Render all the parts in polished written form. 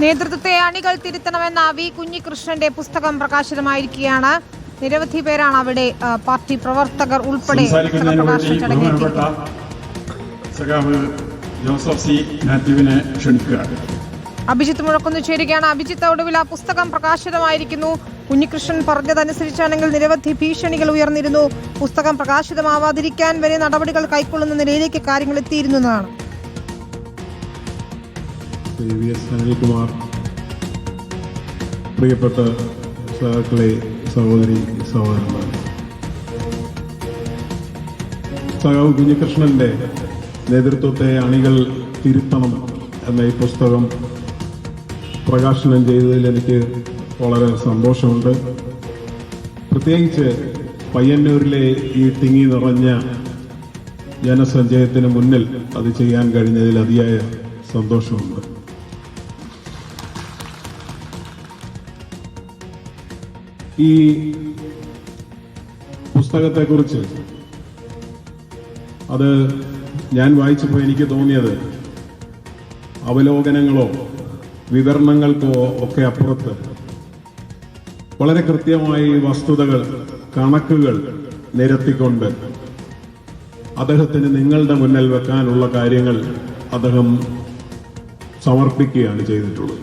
നേതൃത്വത്തെ അണികൾ തിരുത്തണമെന്ന വി കുഞ്ഞികൃഷ്ണന്റെ പുസ്തകം പ്രകാശിതമായിരിക്കുകയാണ്. നിരവധി പേരാണ് അവിടെ പാർട്ടി പ്രവർത്തകർ ഉൾപ്പെടെ പ്രകാശന ചടങ്ങിൽ അഭിജിത്ത് മുഴക്കുന്നു ചേരുകയാണ്. അഭിജിത്ത്, ഒടുവിൽ ആ പുസ്തകം പ്രകാശിതമായിരിക്കുന്നു. കുഞ്ഞികൃഷ്ണൻ പറഞ്ഞതനുസരിച്ചാണെങ്കിൽ നിരവധി ഭീഷണികൾ ഉയർന്നിരുന്നു. പുസ്തകം പ്രകാശിതമാവാതിരിക്കാൻ വരെ നടപടികൾ കൈക്കൊള്ളുന്ന നിലയിലേക്ക് കാര്യങ്ങൾ എത്തിയിരുന്നു എന്നാണ്. അനിൽകുമാർ, പ്രിയപ്പെട്ട സഹാക്കളെ, സഹോദരി സഹോദരന്മാർ, സഖാവ് കുഞ്ഞികൃഷ്ണന്റെ നേതൃത്വത്തെ അണികൾ തിരുത്തണം എന്ന ഈ പുസ്തകം പ്രകാശനം ചെയ്തതിൽ എനിക്ക് വളരെ സന്തോഷമുണ്ട്. പ്രത്യേകിച്ച് പയ്യന്നൂരിലെ ഈ തിങ്ങി നിറഞ്ഞ ജനസഞ്ചയത്തിന് മുന്നിൽ അത് ചെയ്യാൻ കഴിഞ്ഞതിൽ അതിയായ സന്തോഷമുണ്ട്. ഈ പുസ്തകത്തെക്കുറിച്ച് അത് ഞാൻ വായിച്ചപ്പോൾ എനിക്ക് തോന്നിയത് അവലോകനങ്ങളോ വിവരണങ്ങൾക്കോ ഒക്കെ അപ്പുറത്ത് വളരെ കൃത്യമായി വസ്തുതകൾ, കണക്കുകൾ നിരത്തിക്കൊണ്ട് അദ്ദേഹത്തിന് നിങ്ങളുടെ മുന്നിൽ വെക്കാനുള്ള കാര്യങ്ങൾ അദ്ദേഹം സമർപ്പിക്കുകയാണ് ചെയ്തിട്ടുള്ളത്.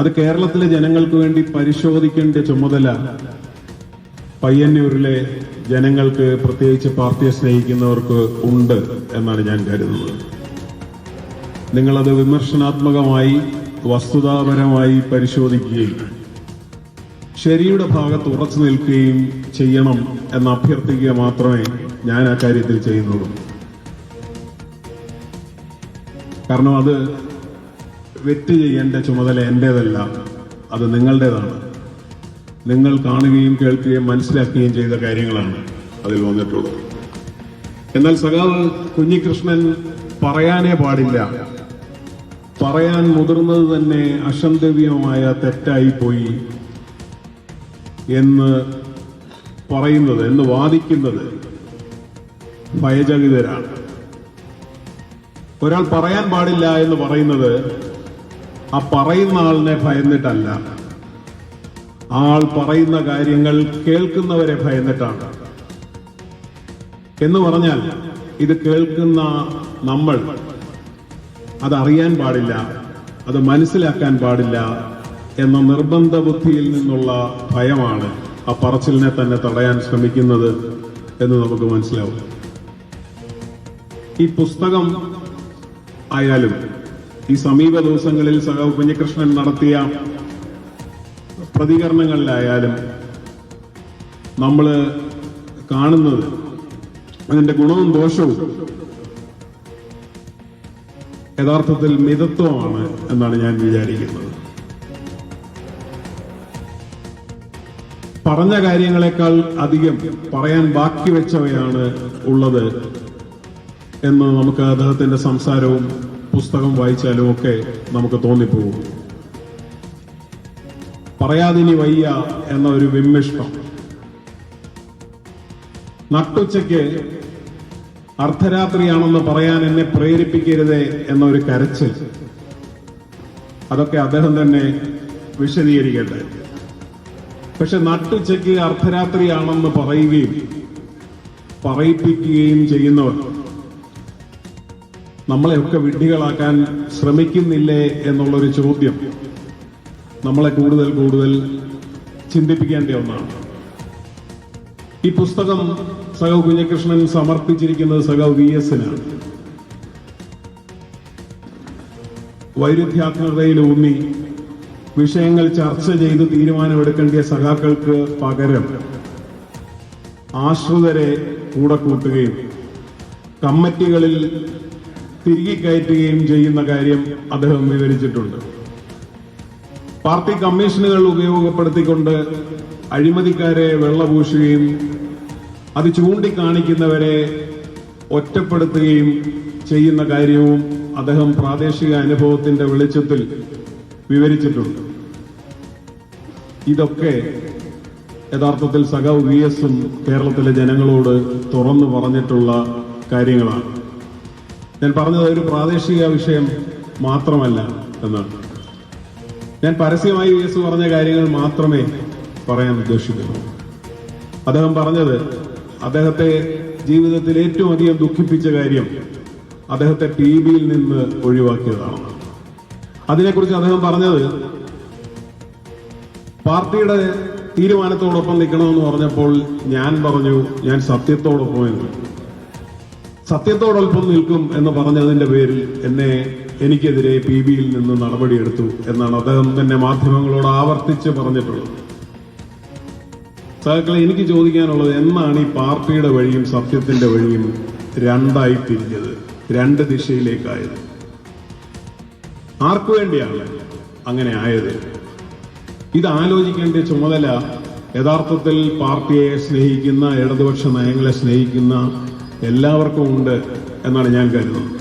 അത് കേരളത്തിലെ ജനങ്ങൾക്ക് വേണ്ടി പരിശോധിക്കേണ്ട ചുമതല പയ്യന്നൂരിലെ ജനങ്ങൾക്ക്, പ്രത്യേകിച്ച് പാർട്ടിയെ സ്നേഹിക്കുന്നവർക്ക് ഉണ്ട് എന്നാണ് ഞാൻ കരുതുന്നത്. നിങ്ങളത് വിമർശനാത്മകമായി, വസ്തുതാപരമായി പരിശോധിക്കുകയും ശരിയുടെ ഭാഗത്ത് ഉറച്ചു നിൽക്കുകയും ചെയ്യണം എന്ന് അഭ്യർത്ഥിക്കുക മാത്രമേ ഞാൻ ആ കാര്യത്തിൽ ചെയ്യുന്നുള്ളൂ. കാരണം അത് വെറ്റ് ചെയ്യേണ്ട ചുമതല എന്റേതല്ല, അത് നിങ്ങളുടേതാണ്. നിങ്ങൾ കാണുകയും കേൾക്കുകയും മനസ്സിലാക്കുകയും ചെയ്ത കാര്യങ്ങളാണ് അതിൽ വന്നിട്ടുള്ളത്. എന്നാൽ സഖാവ് കുഞ്ഞികൃഷ്ണൻ പറയാനേ പാടില്ല, പറയാൻ മുതിർന്നത് തന്നെ അസംഭവ്യമായ തെറ്റായിപ്പോയി എന്ന് പറയുന്നത്, എന്ന് വാദിക്കുന്നത് ഭയചകിതരാണ്. ഒരാൾ പറയാൻ പാടില്ല എന്ന് പറയുന്നത് ആ പറയുന്ന ആളിനെ ഭയന്നിട്ടല്ല, ആൾ പറയുന്ന കാര്യങ്ങൾ കേൾക്കുന്നവരെ ഭയന്നിട്ടാണ്. എന്ന് പറഞ്ഞാൽ ഇത് കേൾക്കുന്ന നമ്മൾ അതറിയാൻ പാടില്ല, അത് മനസ്സിലാക്കാൻ പാടില്ല എന്ന നിർബന്ധ ബുദ്ധിയിൽ നിന്നുള്ള ഭയമാണ് ആ പറച്ചിലിനെ തന്നെ തടയാൻ ശ്രമിക്കുന്നത് എന്ന് നമുക്ക് മനസ്സിലാവും. ഈ പുസ്തകം ആയാലും ഈ സമീപ ദിവസങ്ങളിൽ സഖാവ് കുഞ്ഞികൃഷ്ണൻ നടത്തിയ പ്രതികരണങ്ങളിലായാലും നമ്മൾ കാണുന്നത് അതിന്റെ ഗുണവും ദോഷവും യഥാർത്ഥത്തിൽ മിതത്വമാണ് എന്നാണ് ഞാൻ വിചാരിക്കുന്നത്. പറഞ്ഞ കാര്യങ്ങളെക്കാൾ അധികം പറയാൻ ബാക്കി വെച്ചവയാണ് ഉള്ളത് എന്ന് നമുക്ക് അദ്ദേഹത്തിന്റെ സംസാരവും പുസ്തകം വായിച്ചാലും ഒക്കെ നമുക്ക് തോന്നിപ്പോകും. പറയാതിനി വയ്യ എന്ന ഒരു വിമ്മിഷ്ടം, നട്ടുച്ചയ്ക്ക് അർദ്ധരാത്രിയാണെന്ന് പറയാൻ എന്നെ പ്രേരിപ്പിക്കരുതേ എന്ന ഒരു കരച്ചിൽ, അതൊക്കെ അദ്ദേഹം തന്നെ വിശദീകരിക്കട്ടെ. പക്ഷെ നട്ടുച്ചയ്ക്ക് അർദ്ധരാത്രിയാണെന്ന് പറയുകയും പറയിപ്പിക്കുകയും ചെയ്യുന്നവർ നമ്മളെയൊക്കെ വിഡ്ഢികളാക്കാൻ ശ്രമിക്കുന്നില്ലേ എന്നുള്ളൊരു ചോദ്യം നമ്മളെ കൂടുതൽ കൂടുതൽ ചിന്തിപ്പിക്കേണ്ട ഒന്നാണ്. ഈ പുസ്തകം സഖാവ് കുഞ്ഞികൃഷ്ണൻ സമർപ്പിച്ചിരിക്കുന്നത് സഖാവ് VS-നാണ്. വൈരുദ്ധ്യാത്മകതയിലൂന്നി വിഷയങ്ങൾ ചർച്ച ചെയ്ത് തീരുമാനമെടുക്കേണ്ട സഖാക്കൾക്ക് പകരം ആശ്രിതരെ കൂടെ കൂട്ടുകയും കമ്മിറ്റികളിൽ തിരികെ കയറ്റുകയും ചെയ്യുന്ന കാര്യം അദ്ദേഹം വിവരിച്ചിട്ടുണ്ട്. പാർട്ടി കമ്മീഷനുകൾ ഉപയോഗപ്പെടുത്തിക്കൊണ്ട് അഴിമതിക്കാരെ വെള്ളപൂശുകയും അത് ചൂണ്ടിക്കാണിക്കുന്നവരെ ഒറ്റപ്പെടുത്തുകയും ചെയ്യുന്ന കാര്യവും അദ്ദേഹം പ്രാദേശിക അനുഭവത്തിന്റെ വെളിച്ചത്തിൽ വിവരിച്ചിട്ടുണ്ട്. ഇതൊക്കെ യഥാർത്ഥത്തിൽ സഖാവ് VS-ഉം കേരളത്തിലെ ജനങ്ങളോട് തുറന്നു പറഞ്ഞിട്ടുള്ള കാര്യങ്ങളാണ്. ഞാൻ പറഞ്ഞത് ഒരു പ്രാദേശിക വിഷയം മാത്രമല്ല എന്നാണ്. ഞാൻ പരസ്യമായി VS പറഞ്ഞ കാര്യങ്ങൾ മാത്രമേ പറയാൻ ഉദ്ദേശിക്കുന്നു. അദ്ദേഹം പറഞ്ഞത് അദ്ദേഹത്തെ ജീവിതത്തിൽ ഏറ്റവും അധികം ദുഃഖിപ്പിച്ച കാര്യം അദ്ദേഹത്തെ PBയിൽ നിന്ന് ഒഴിവാക്കിയതാണ്. അതിനെക്കുറിച്ച് അദ്ദേഹം പറഞ്ഞത് പാർട്ടിയുടെ തീരുമാനത്തോടൊപ്പം നിൽക്കണമെന്ന് പറഞ്ഞപ്പോൾ ഞാൻ പറഞ്ഞു ഞാൻ സത്യത്തോടൊപ്പം എന്ന്. സത്യത്തോടൊപ്പം നിൽക്കും എന്ന് പറഞ്ഞതിന്റെ പേരിൽ എനിക്കെതിരെ PBയിൽ നിന്ന് നടപടിയെടുത്തു എന്നാണ് അദ്ദേഹം തന്നെ മാധ്യമങ്ങളോട് ആവർത്തിച്ച് പറഞ്ഞിട്ടുള്ളത്. സഹക്കളെ, എനിക്ക് ചോദിക്കാനുള്ളത്, എന്നാണ് ഈ പാർട്ടിയുടെ വഴിയും സത്യത്തിന്റെ വഴിയും രണ്ടായി തിരിഞ്ഞത്, രണ്ട് ദിശയിലേക്കായത്? ആർക്കു വേണ്ടിയാണ് അങ്ങനെ ആയത്? ഇത് ആലോചിക്കേണ്ട ചുമതല യഥാർത്ഥത്തിൽ പാർട്ടിയെ സ്നേഹിക്കുന്ന, ഇടതുപക്ഷ നയങ്ങളെ സ്നേഹിക്കുന്ന എല്ലാവർക്കും ഉണ്ട് എന്നാണ് ഞാൻ കരുതുന്നത്.